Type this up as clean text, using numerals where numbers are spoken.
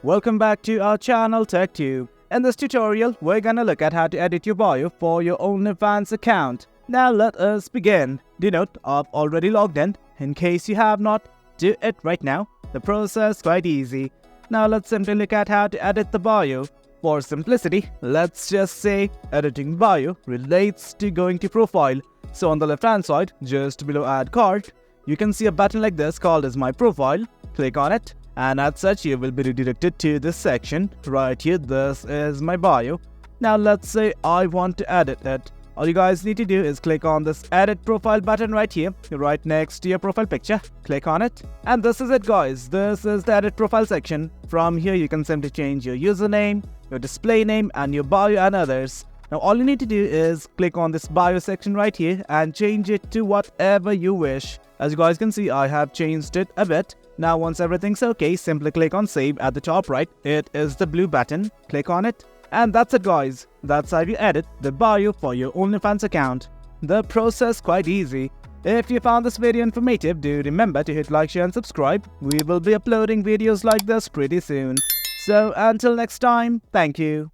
welcome back to our channel TechTube. In this tutorial, we're gonna look at how to edit your bio for your OnlyFans account. Now let us begin. Do note, I've already logged in case you have not, do it right now. The process is quite easy. Now let's simply look at how to edit the bio. For simplicity, let's just say editing bio relates to going to profile. So on the left hand side, just below add cart, you can see a button like this called as my profile. Click on it, and as such you will be redirected to this section. Right here, this is my bio. Now let's say I want to edit it. All you guys need to do is click on this edit profile button right here, right next to your profile picture. Click on it, and this is it guys. This is the edit profile section. From here you can simply change your username, your display name, and your bio and others. Now all you need to do is click on this bio section right here and change it to whatever you wish. As you guys can see, I have changed it a bit. Now once everything's okay, simply click on save at the top right. It is the blue button. Click on it. And that's it guys. That's how you edit the bio for your OnlyFans account. The process quite easy. If you found this video informative, do remember to hit like, share and subscribe. We will be uploading videos like this pretty soon. So until next time, thank you.